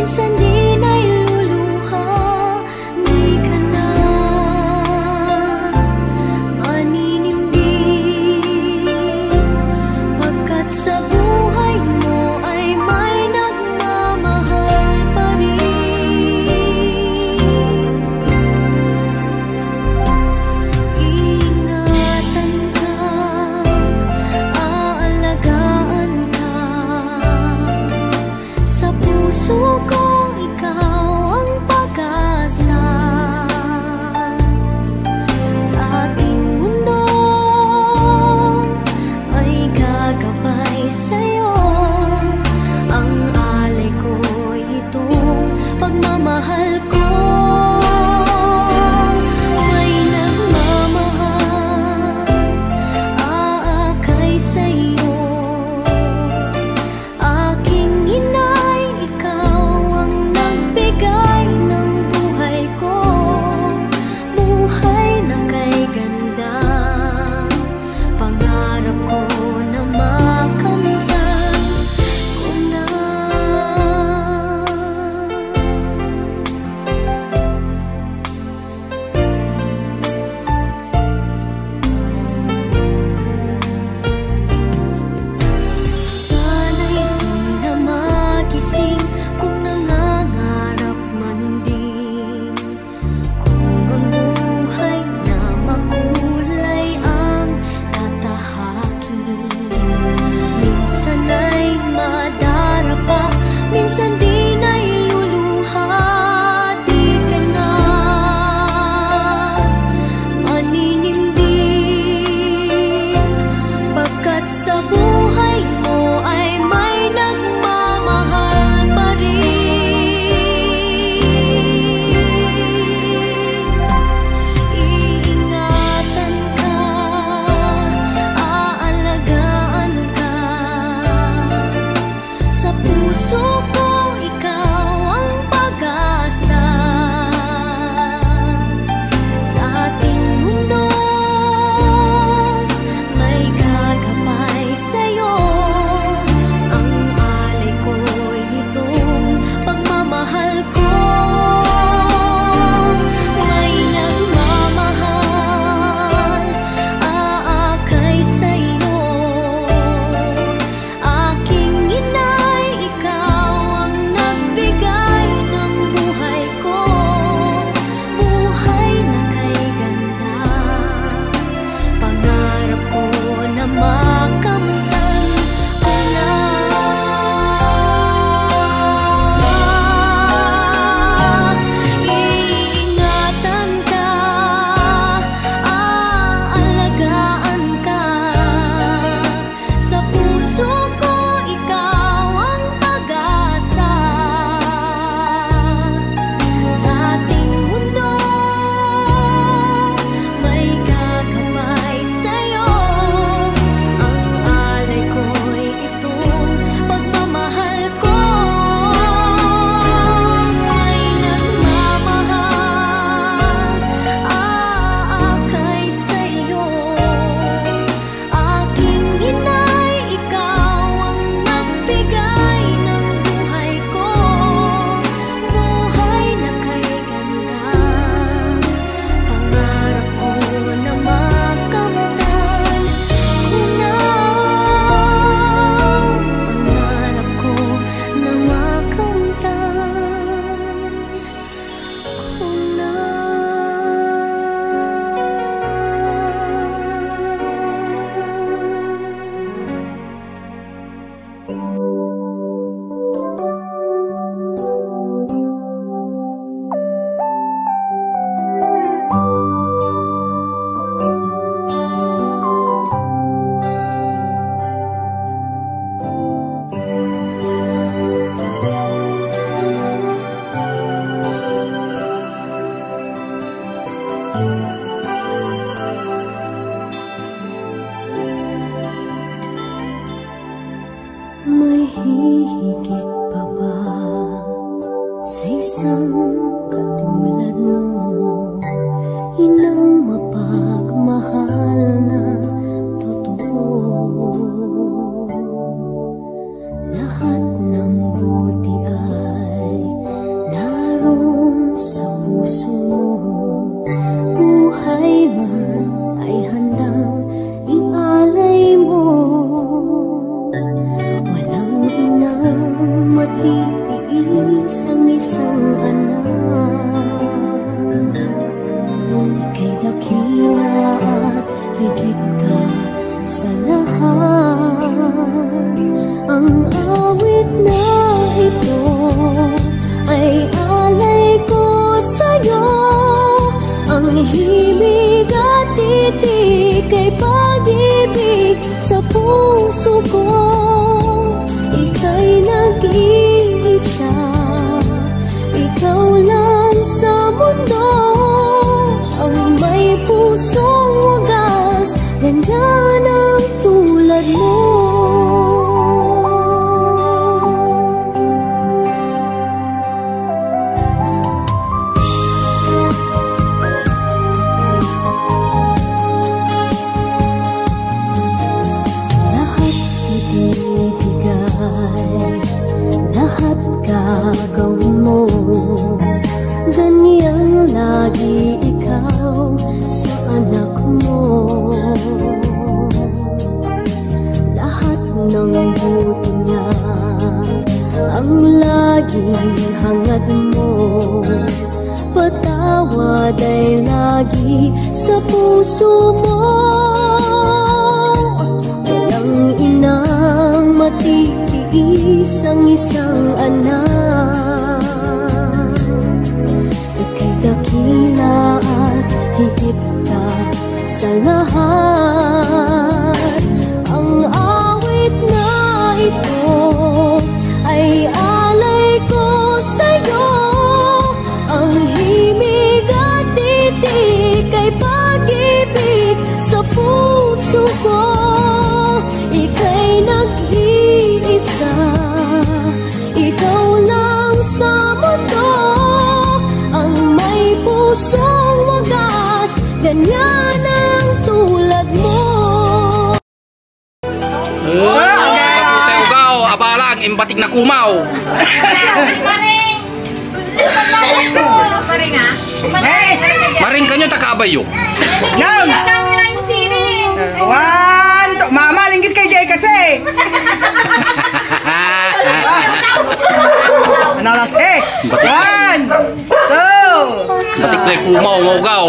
minsan di na'y luluha, di kay pag-ibig sa puso ko. Ika'y nag-iisa, ikaw lang sa mundo, ang may pusong wagas, ganyan ang tulad mo. Lahat gagawin mo, ganyan lagi ikaw sa anak mo. Lahat ng buti niya ang laging hangad mo, patawad ay lagi sa puso mo. Walang inang matitiis ang isang anak, ika'y dakila at higit ka sa lahat. Ang awit na ito ay alay ko sa'yo, ang himig at titik ay pag-ibig sa puso ko. Ika'y nag-iisa, ikaw lang sa mundo, ang may pusong wagas, ganyan ang tulad mo. Ugaw, abalang, imbatik na kumaw. Maring! Maring ah? Maring kanyo takabayo. Yan! One, two. Mama, linggis kay Jay kasi. Ano lang si? One, two. Batik na kumaw, ugaw.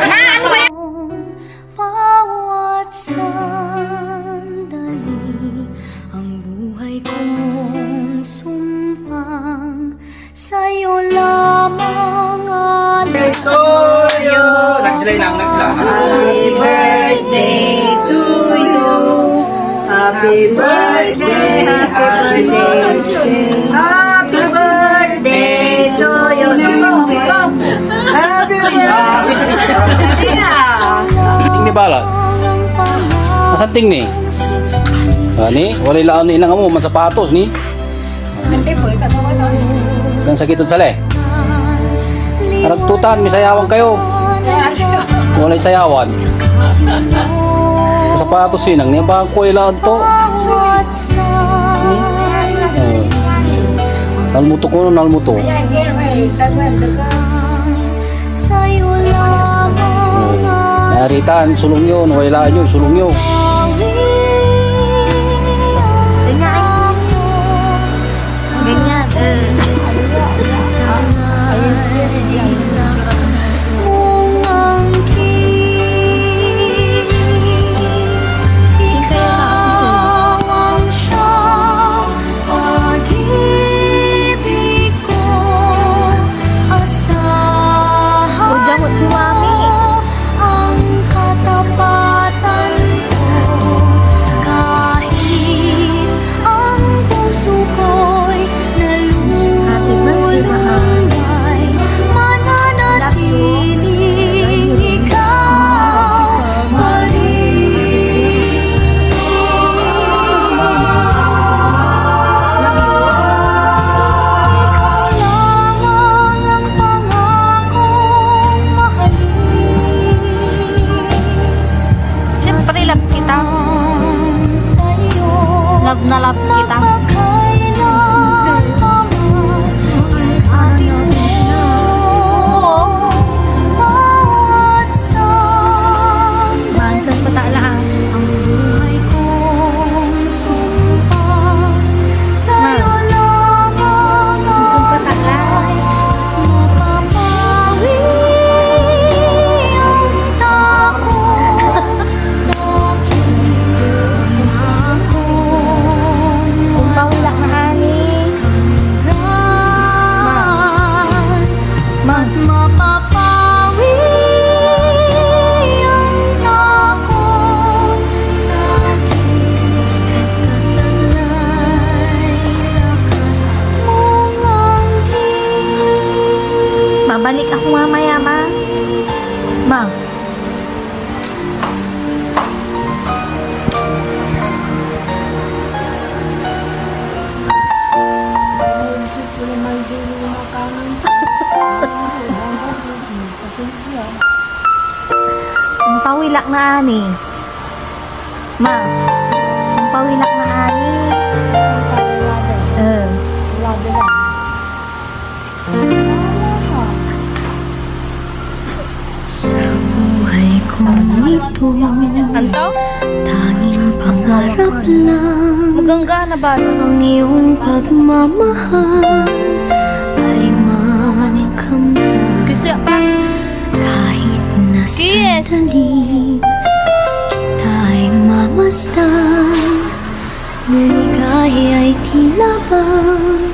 Ano ba yan? Bawat sandali, ang buhay kong sumpang sa'yo lamang alam. Happy birthday to you. Happy birthday, happy birthday. Happy birthday to you. Sipong. Happy birthday. Ting ni bala. Asan ting ni? Ani, walay laan ni inang mo man sapatos ni. Kan sakit sa le. Aragtutan, misayawan kayo. Walay sayawan. Sapatos sinang niya ba ko ilaan to? Nalmuto ko, nalmuto. Naritan, sulong yun. Wala yun, sulong yun. Ganyan. Ayun siya. Nalap kita. Mansan patalaan. Ang buhay kong sumpang sa'yo lamang alay, mapapawi ang takot sa'kin, pangakong Late ako mamaya, ma. Ma. Ang pawilak na ani. Ma. Ang pawilak na ani. Sa buhay kong ito, Anto? tanging pangarap lang Magangga na ba? ang iyong pagmamahal ay makamtan. Kasi pa. Kahit na Yes. sandali kita'y mamasdan, ligay ay tila bang